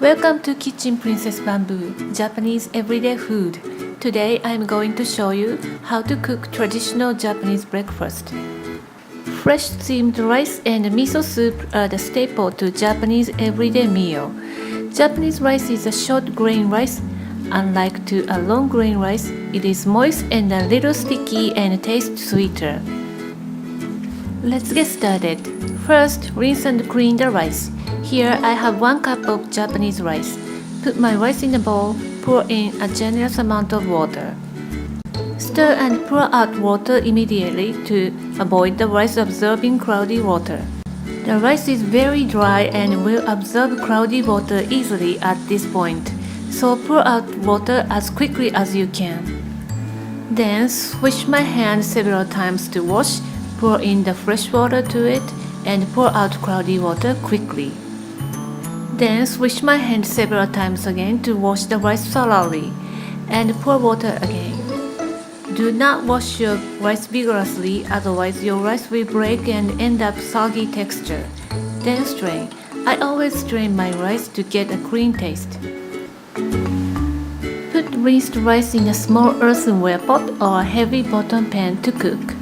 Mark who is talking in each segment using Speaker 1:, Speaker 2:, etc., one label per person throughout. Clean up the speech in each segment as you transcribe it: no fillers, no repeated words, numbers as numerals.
Speaker 1: Welcome to Kitchen Princess Bamboo, Japanese everyday food. Today I'm going to show you how to cook traditional Japanese breakfast. Fresh steamed rice and miso soup are the staple to Japanese everyday meal. Japanese rice is a short grain rice. Unlike to a long grain rice, it is moist and a little sticky and tastes sweeter. Let's get started. First, rinse and clean the rice. Here I have 1 cup of Japanese rice. Put my rice in a bowl, pour in a generous amount of water. Stir and pour out water immediately to avoid the rice absorbing cloudy water. The rice is very dry and will absorb cloudy water easily at this point, so pour out water as quickly as you can. Then swish my hand several times to wash, pour in the fresh water to it, and pour out cloudy water quickly. Then swish my hand several times again to wash the rice thoroughly, and pour water again. Do not wash your rice vigorously, otherwise your rice will break and end up soggy texture. Then strain. I always strain my rice to get a clean taste. Put rinsed rice in a small earthenware pot or a heavy bottom pan to cook.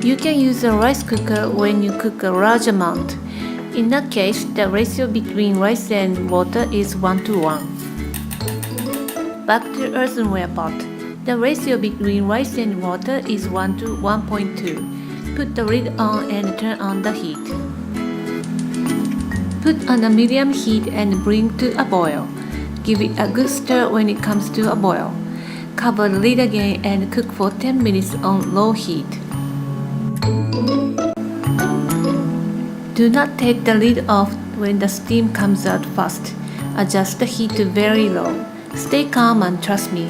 Speaker 1: You can use a rice cooker when you cook a large amount. In that case, the ratio between rice and water is 1:1. Back to earthenware pot. The ratio between rice and water is 1:1.2. Put the lid on and turn on the heat. Put on a medium heat and bring to a boil. Give it a good stir when it comes to a boil. Cover the lid again and cook for 10 minutes on low heat. Do not take the lid off when the steam comes out fast. Adjust the heat to very low. Stay calm and trust me.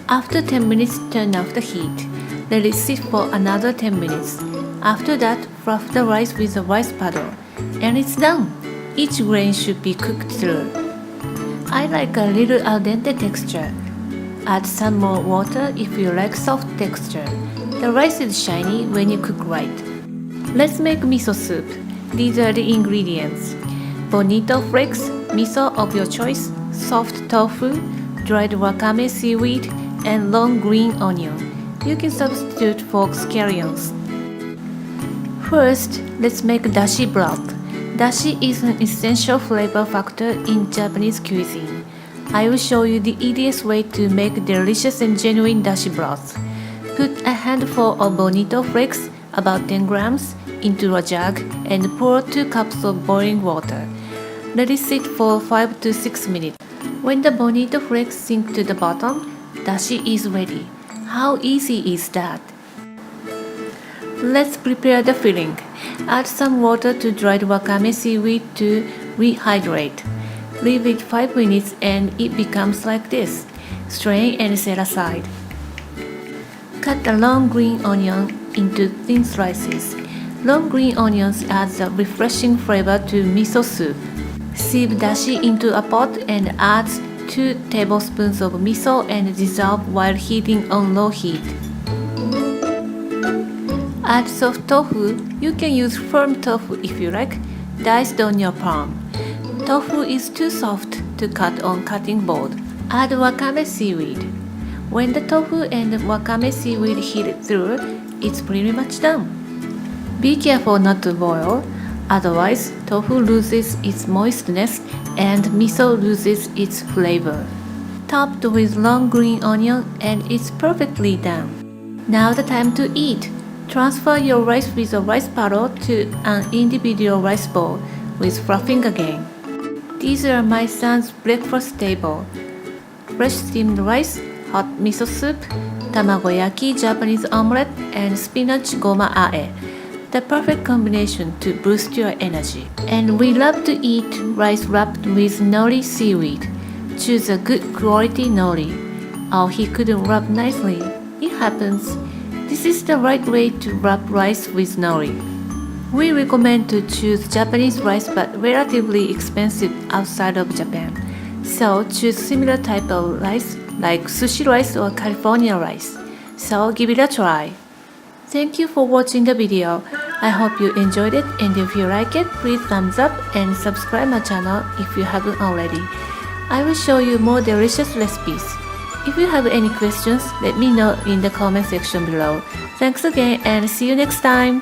Speaker 1: After 10 minutes, turn off the heat. Let it sit for another 10 minutes. After that, fluff the rice with a rice paddle. And it's done! Each grain should be cooked through. I like a little al dente texture. Add some more water if you like soft texture. The rice is shiny when you cook right. Let's make miso soup. These are the ingredients: bonito flakes, miso of your choice, soft tofu, dried wakame seaweed, and long green onion. You can substitute for scallions. First, let's make dashi broth. Dashi is an essential flavor factor in Japanese cuisine. I will show you the easiest way to make delicious and genuine dashi broth. Put a handful of bonito flakes, about 10 grams, into a jug and pour 2 cups of boiling water. Let it sit for 5 to 6 minutes. When the bonito flakes sink to the bottom, dashi is ready. How easy is that? Let's prepare the filling. Add some water to dried wakame seaweed to rehydrate. Leave it 5 minutes and it becomes like this. Strain and set aside. Cut a long green onion into thin slices. Long green onions adds a refreshing flavor to miso soup. Sieve dashi into a pot and add 2 tablespoons of miso and dissolve while heating on low heat. Add soft tofu. You can use firm tofu if you like, diced on your palm. Tofu is too soft to cut on cutting board. Add wakame seaweed. When the tofu and wakame seaweed heat through, it's pretty much done. Be careful not to boil, otherwise tofu loses its moistness and miso loses its flavor. Topped with long green onion and it's perfectly done. Now the time to eat. Transfer your rice with a rice paddle to an individual rice bowl with fluffing again. These are my son's breakfast table: fresh steamed rice, hot miso soup, tamagoyaki Japanese omelette, and spinach goma ae. The perfect combination to boost your energy. And we love to eat rice wrapped with nori seaweed. Choose a good quality nori. Oh, he couldn't wrap nicely. It happens. This is the right way to wrap rice with nori. We recommend to choose Japanese rice but relatively expensive outside of Japan. So choose similar type of rice like sushi rice or California rice. So give it a try. Thank you for watching the video. I hope you enjoyed it, and if you like it, please thumbs up and subscribe my channel if you haven't already. I will show you more delicious recipes. If you have any questions, let me know in the comment section below. Thanks again and see you next time!